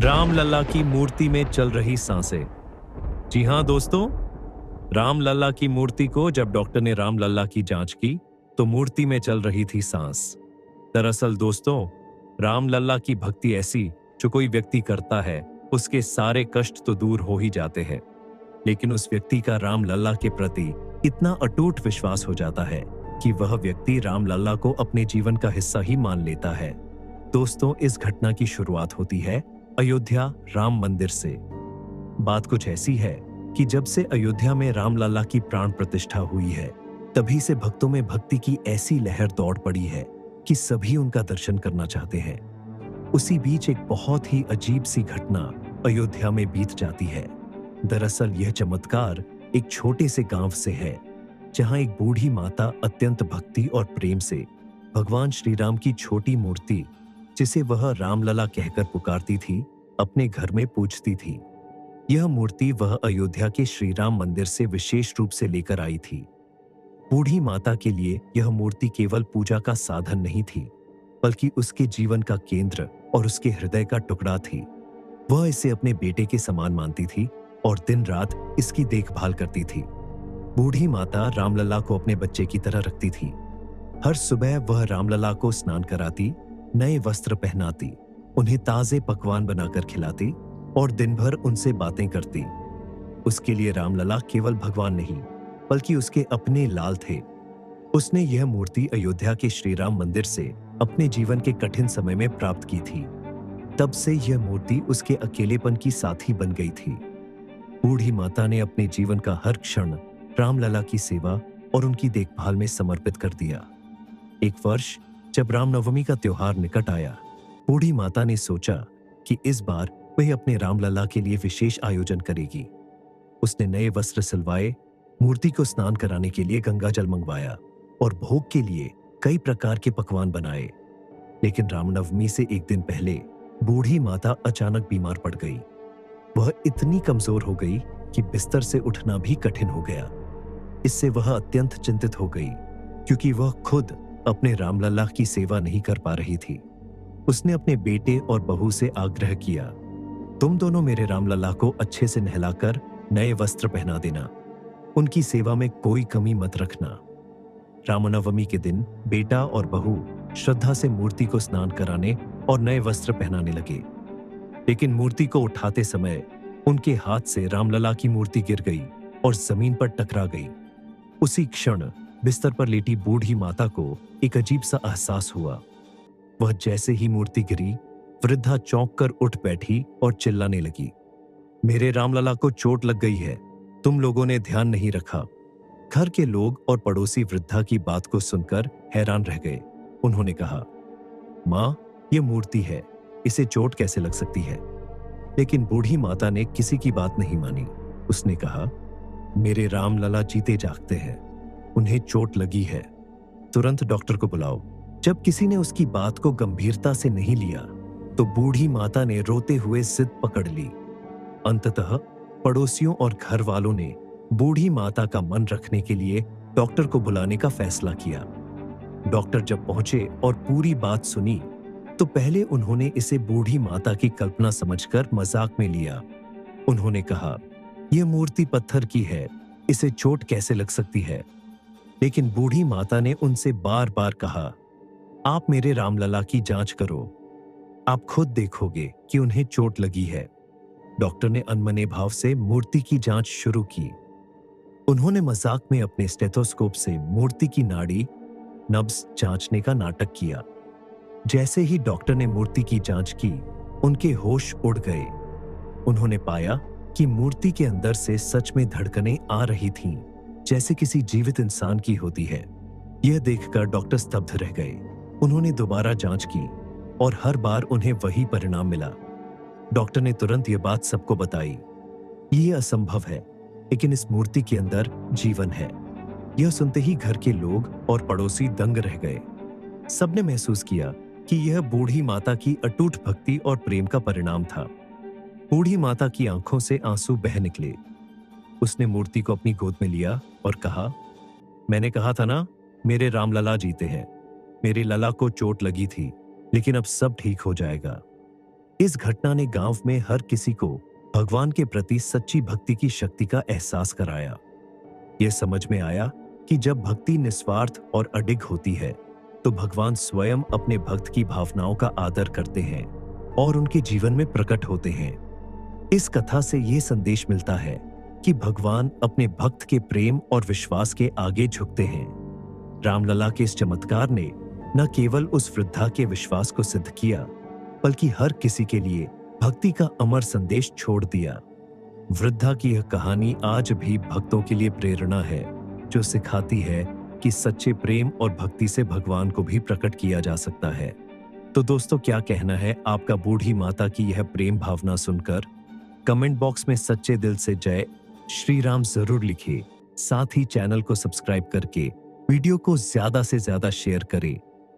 रामलला की मूर्ति में चल रही सांसें। जी हाँ दोस्तों, रामलला की मूर्ति को जब डॉक्टर ने रामलला की जांच की तो मूर्ति में चल रही थी सांस। दरअसल दोस्तों, रामलला की भक्ति ऐसी जो कोई व्यक्ति करता है उसके सारे कष्ट तो दूर हो ही जाते हैं, लेकिन उस व्यक्ति का रामलला के प्रति इतना अटूट विश्वास हो जाता है कि वह व्यक्ति रामलला को अपने जीवन का हिस्सा ही मान लेता है। दोस्तों, इस घटना की शुरुआत होती है अयोध्या राम मंदिर से। बात कुछ ऐसी है कि जब से अयोध्या में रामलला की प्राण प्रतिष्ठा हुई है, तभी से भक्तों में भक्ति की ऐसी लहर दौड़ पड़ी है कि सभी उनका दर्शन करना चाहते हैं। उसी बीच एक बहुत ही अजीब सी घटना अयोध्या में बीत जाती है। दरअसल यह चमत्कार एक छोटे से गांव से है, जहां एक बूढ़ी माता अत्यंत भक्ति और प्रेम से भगवान श्री राम की छोटी मूर्ति, जिसे वह रामलला कहकर पुकारती थी, अपने घर में पूजती थी। यह मूर्ति वह अयोध्या के श्री राम मंदिर से विशेष रूप से लेकर आई थी। बूढ़ी माता के लिए यह मूर्ति केवल पूजा का साधन नहीं थी, बल्कि उसके जीवन का केंद्र और उसके हृदय का टुकड़ा थी। वह इसे अपने बेटे के समान मानती थी और दिन रात इसकी देखभाल करती थी। बूढ़ी माता रामलला को अपने बच्चे की तरह रखती थी। हर सुबह वह रामलला को स्नान कराती, नए वस्त्र पहनाती, उन्हें ताजे पकवान बनाकर खिलाती और दिन भर उनसे बातें करती। उसके लिए रामलला केवल भगवान नहीं, बल्कि उसके अपने लाल थे। उसने यह मूर्ति अयोध्या के श्री राम मंदिर से अपने जीवन के कठिन समय में प्राप्त की थी। तब से यह मूर्ति उसके अकेलेपन की साथी बन गई थी। बूढ़ी माता ने अपने जीवन का हर क्षण रामलला की सेवा और उनकी देखभाल में समर्पित कर दिया। एक वर्ष जब रामनवमी का त्योहार निकट आया, बूढ़ी माता ने सोचा कि इस बार वह अपने रामलला के लिए विशेष आयोजन करेगी। उसने नए वस्त्र सिलवाए, मूर्ति को स्नान कराने के लिए गंगा जल मंगवाया और भोग के लिए कई प्रकार के पकवान बनाए। लेकिन रामनवमी से एक दिन पहले बूढ़ी माता अचानक बीमार पड़ गई। वह इतनी कमजोर हो गई कि बिस्तर से उठना भी कठिन हो गया। इससे वह अत्यंत चिंतित हो गई, क्योंकि वह खुद अपने रामलला की सेवा नहीं कर पा रही थी। उसने अपने बेटे और बहू से आग्रह किया, तुम दोनों मेरे रामलला को अच्छे से नहलाकर नए वस्त्र पहना देना, उनकी सेवा में कोई कमी मत रखना। रामनवमी के दिन बेटा और बहू श्रद्धा से मूर्ति को स्नान कराने और नए वस्त्र पहनाने लगे। लेकिन मूर्ति को उठाते समय उनके हाथ से रामलला की मूर्ति गिर गई और जमीन पर टकरा गई। उसी क्षण बिस्तर पर लेटी बूढ़ी माता को एक अजीब सा एहसास हुआ। वह जैसे ही मूर्ति गिरी, वृद्धा चौंक कर उठ बैठी और चिल्लाने लगी, मेरे रामलला को चोट लग गई है, तुम लोगों ने ध्यान नहीं रखा। घर के लोग और पड़ोसी वृद्धा की बात को सुनकर हैरान रह गए। उन्होंने कहा, माँ, ये मूर्ति है, इसे चोट कैसे लग सकती है? लेकिन बूढ़ी माता ने किसी की बात नहीं मानी। उसने कहा, मेरे रामलला जीते जागते हैं, उन्हें चोट लगी है, तुरंत डॉक्टर को बुलाओ। जब किसी ने उसकी बात को गंभीरता से नहीं लिया तो बूढ़ी माता ने रोते हुए जिद पकड़ ली। अंततः पड़ोसियों और घर वालों ने बूढ़ी माता का मन रखने के लिए डॉक्टर को बुलाने का फैसला किया। डॉक्टर जब पहुंचे और पूरी बात सुनी तो पहले उन्होंने इसे बूढ़ी माता की कल्पना समझकर मजाक में लिया। उन्होंने कहा, यह मूर्ति पत्थर की है, इसे चोट कैसे लग सकती है? लेकिन बूढ़ी माता ने उनसे बार बार कहा, आप मेरे रामलला की जांच करो, आप खुद देखोगे कि उन्हें चोट लगी है। डॉक्टर ने अनमने भाव से मूर्ति की जांच शुरू की। उन्होंने मजाक में अपने स्टेथोस्कोप से मूर्ति की नाड़ी नब्ज जांचने का नाटक किया। जैसे ही डॉक्टर ने मूर्ति की जांच की, उनके होश उड़ गए। उन्होंने पाया कि मूर्ति के अंदर से सच में धड़कनें आ रही थीं, जैसे किसी जीवित इंसान की होती है। यह देखकर डॉक्टर स्तब्ध रह गए। उन्होंने दोबारा जांच की और हर बार उन्हें वही परिणाम मिला। डॉक्टर ने तुरंत यह बात सबको बताई, यह असंभव है, लेकिन इस मूर्ति के अंदर जीवन है। यह सुनते ही घर के लोग और पड़ोसी दंग रह गए। सबने महसूस किया कि यह बूढ़ी माता की अटूट भक्ति और प्रेम का परिणाम था। बूढ़ी माता की आंखों से आंसू बह निकले। उसने मूर्ति को अपनी गोद में लिया और कहा, मैंने कहा था ना, मेरे रामलला जीते हैं। मेरे लला को चोट लगी थी, लेकिन अब सब ठीक हो जाएगा। इस घटना ने गांव में हर किसी को भगवान के प्रति सच्ची भक्ति की शक्ति का एहसास कराया। यह समझ में आया कि जब भक्ति निस्वार्थ और अडिग होती है तो भगवान स्वयं अपने भक्त की भावनाओं का आदर करते हैं और उनके जीवन में प्रकट होते हैं। इस कथा से यह संदेश मिलता है कि भगवान अपने भक्त के प्रेम और विश्वास के आगे झुकते हैं। रामलला के इस चमत्कार ने न केवल उस वृद्धा के विश्वास को सिद्ध किया, बल्कि हर किसी के लिए भक्ति का अमर संदेश छोड़ दिया। वृद्धा की यह कहानी आज भी भक्तों के लिए प्रेरणा है, जो सिखाती है कि सच्चे प्रेम और भक्ति से भगवान को भी प्रकट किया जा सकता है। तो दोस्तों, क्या कहना है आपका बूढ़ी माता की यह प्रेम भावना सुनकर? कमेंट बॉक्स में सच्चे दिल से जय श्री राम जरूर लिखिए। साथ ही चैनल को सब्सक्राइब करके वीडियो को ज्यादा से ज्यादा शेयर करें